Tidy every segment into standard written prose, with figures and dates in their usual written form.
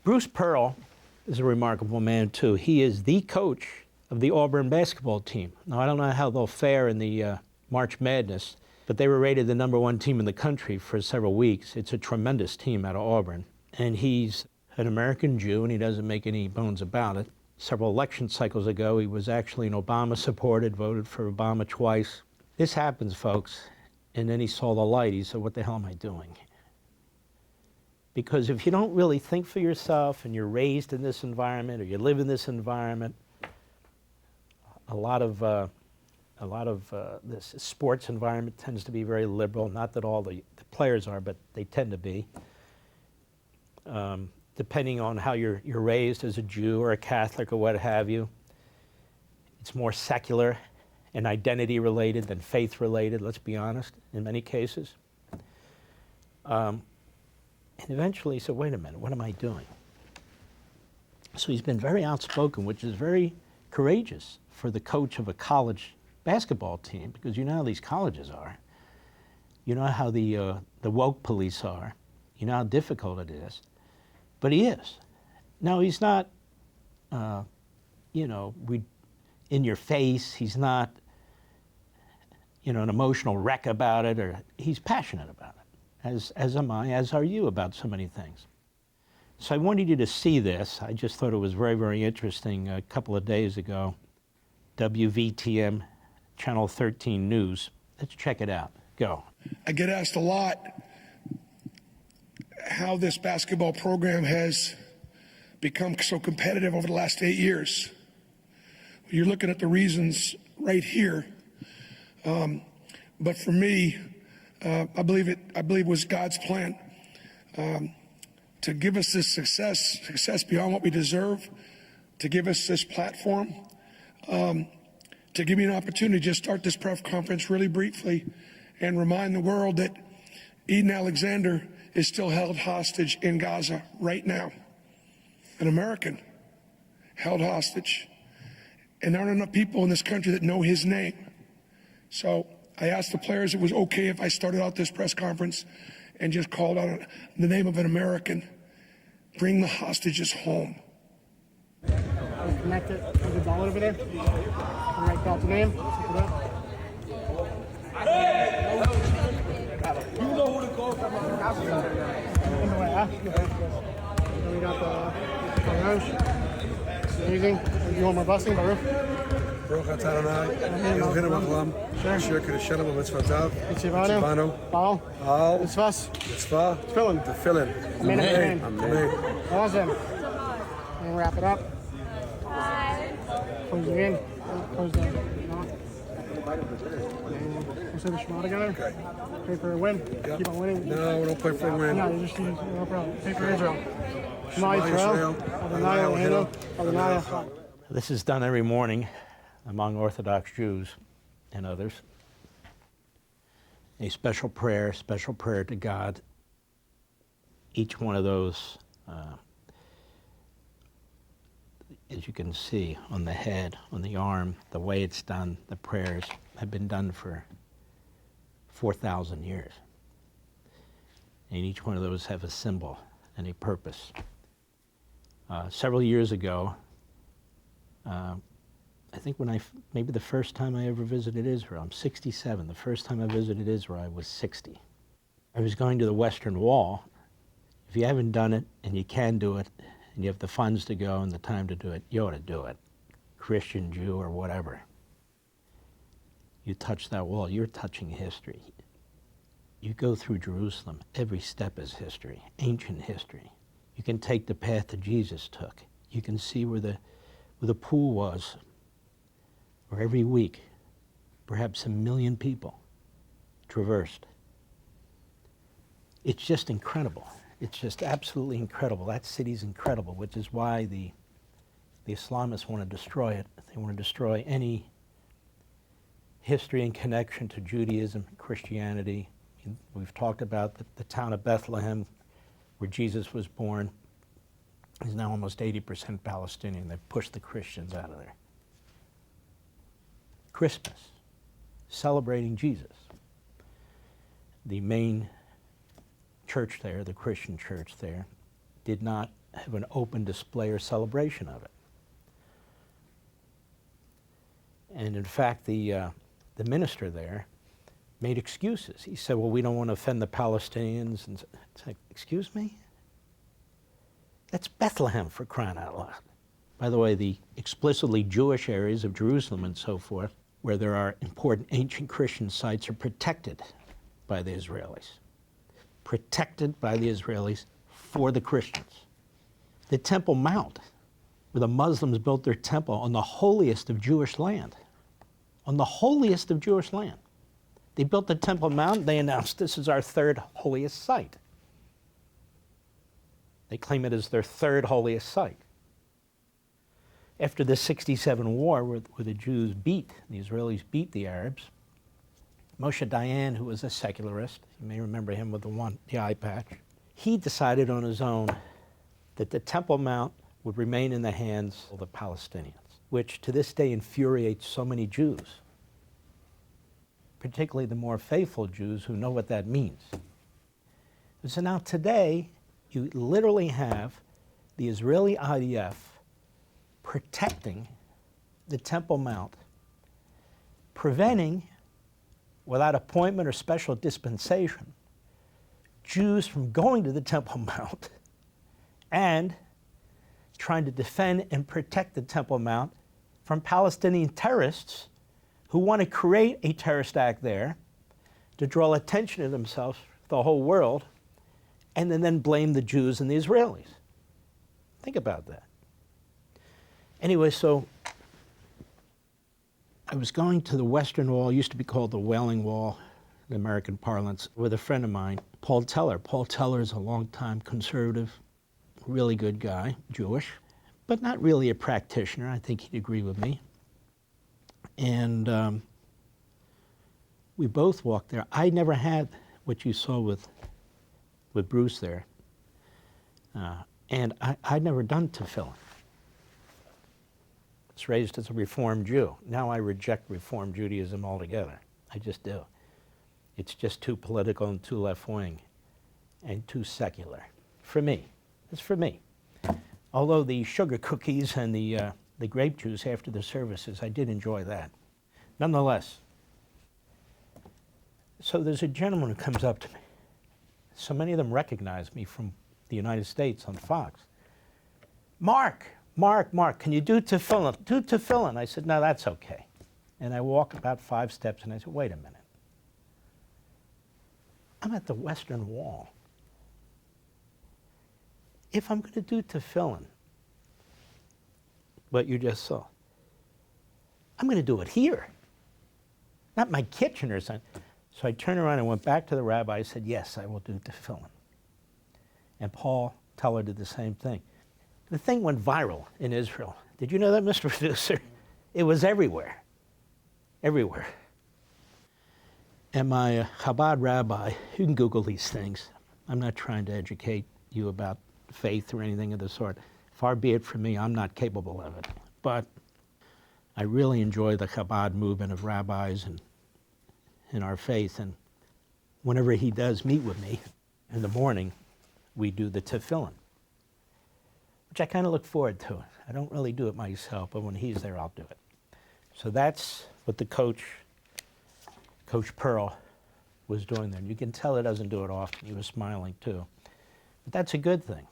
Bruce Pearl is a remarkable man, too. He is the coach of the Auburn basketball team. Now, I don't know how they'll fare in the March Madness, but they were rated the #1 team in the country for several weeks. It's a tremendous team out of Auburn. And he's an American Jew, and he doesn't make any bones about it. Several election cycles ago, he was actually an Obama supported, voted for Obama twice. This happens, folks. And then he saw the light. He said, what the hell am I doing? Because if you don't really think for yourself and you're raised in this environment or you live in this environment, a lot of this sports environment tends to be very liberal. Not that all the players are, but they tend to be. Depending on how you're raised as a Jew or a Catholic or what have you, it's more secular and identity related than faith related, let's be honest, in many cases. And eventually he said, wait a minute, what am I doing? So he's been very outspoken, which is very courageous for the coach of a college basketball team, because you know how these colleges are. You know how the woke police are. You know how difficult it is. But he is. Now, he's not, in your face. He's not, an emotional wreck about it, or he's passionate about it, as am I, as are you about so many things. So I wanted you to see this. I just thought it was very, very interesting. A couple of days ago, WVTM, Channel 13 News. Let's check it out. Go. I get asked a lot how this basketball program has become so competitive over the last 8 years. You're looking at the reasons right here. But for me, I believe it was God's plan to give us this success beyond what we deserve, to give us this platform, to give me an opportunity to just start this press conference really briefly and remind the world that Eden Alexander is still held hostage in Gaza right now. An American held hostage. And there aren't enough people in this country that know his name. So I asked the players if it was okay if I started out this press conference and just called out the name of an American. Bring the hostages home. Connect it with the ball over there. Write out the name. Pick it up. You know who to call from. We got the orange. Amazing. You want more blessing, Baruch? Baruch atah Adonai, Eloheinu melech asher kiddushanu b'mitzvotav, Yitzivanu, Baal, Mitzvahs, Mitzvah, Tefillin. Amen. Amen. Awesome. And wrap it up. Close it in. Close the knot. We'll say the Shema together. Okay. Pray for a win. Yep. Keep on winning. No, we don't play for a win. No, you just no problem. Pray for Israel. Shema Yisrael. Adonai Eloheinu. Adonai Echad. This is done every morning among Orthodox Jews and others. A special prayer to God. Each one of those, as you can see on the head, on the arm, the way it's done, the prayers have been done for 4,000 years. And each one of those have a symbol and a purpose. Several years ago, I think maybe the first time I ever visited Israel, I'm 67. The first time I visited Israel, I was 60. I was going to the Western Wall. If you haven't done it, and you can do it, and you have the funds to go and the time to do it, you ought to do it. Christian, Jew, or whatever. You touch that wall, you're touching history. You go through Jerusalem, every step is history, ancient history. You can take the path that Jesus took. You can see where the pool was, where every week, perhaps 1 million people traversed. It's just incredible. It's just absolutely incredible. That city's incredible, which is why the Islamists want to destroy it. They want to destroy any history and connection to Judaism, Christianity. We've talked about the town of Bethlehem, where Jesus was born, is now almost 80% Palestinian. They've pushed the Christians out of there. Christmas, celebrating Jesus. The main church there, the Christian church there, did not have an open display or celebration of it. And in fact, the minister there made excuses. He said, well, we don't want to offend the Palestinians. And it's like, excuse me? That's Bethlehem, for crying out loud. By the way, the explicitly Jewish areas of Jerusalem and so forth, where there are important ancient Christian sites, are protected by the Israelis. Protected by the Israelis for the Christians. The Temple Mount, where the Muslims built their temple on the holiest of Jewish land. On the holiest of Jewish land. They built the Temple Mount, they announced this is our third holiest site. They claim it as their third holiest site. After the 67 war, where the Jews the Israelis beat the Arabs, Moshe Dayan, who was a secularist, you may remember him with the eye patch, he decided on his own that the Temple Mount would remain in the hands of the Palestinians, which to this day infuriates so many Jews, particularly the more faithful Jews who know what that means. So now today, you literally have the Israeli IDF protecting the Temple Mount, preventing, without appointment or special dispensation, Jews from going to the Temple Mount and trying to defend and protect the Temple Mount from Palestinian terrorists who want to create a terrorist act there to draw attention to themselves, the whole world, and then blame the Jews and the Israelis. Think about that. Anyway, so I was going to the Western Wall, used to be called the Wailing Wall, in American parlance, with a friend of mine, Paul Teller. Paul Teller is a longtime conservative, really good guy, Jewish, but not really a practitioner. I think he'd agree with me. And we both walked there. I never had what you saw with Bruce there. And I'd never done tefillin. I was raised as a Reformed Jew. Now I reject Reformed Judaism altogether. I just do. It's just too political and too left-wing and too secular. For me. It's for me. Although the sugar cookies and the grape juice after the services, I did enjoy that. Nonetheless, so there's a gentleman who comes up to me. So many of them recognize me from the United States on Fox. Mark, can you do tefillin? Do tefillin. I said, no, that's okay. And I walk about 5 steps and I said, wait a minute. I'm at the Western Wall. If I'm going to do tefillin, what you just saw, I'm going to do it here, not my kitchen or something. So I turned around and went back to the rabbi. I said, yes, I will do tefillin. And Paul Teller did the same thing. The thing went viral in Israel. Did you know that, Mr. Producer? It was everywhere. Everywhere. And my Chabad rabbi, you can Google these things. I'm not trying to educate you about faith or anything of the sort. Far be it from me, I'm not capable of it. But I really enjoy the Chabad movement of rabbis and in our faith. And whenever he does meet with me in the morning, we do the tefillin, which I kind of look forward to. I don't really do it myself, but when he's there, I'll do it. So that's what the Coach Pearl, was doing there. And you can tell he doesn't do it often. He was smiling too. But that's a good thing,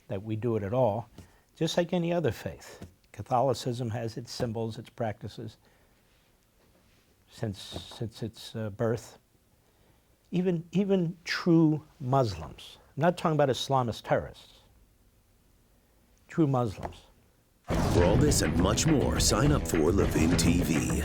that we do it at all, just like any other faith. Catholicism has its symbols, its practices, since its birth. Even true Muslims, I'm not talking about Islamist terrorists, true Muslims. For all this and much more, sign up for Levin TV.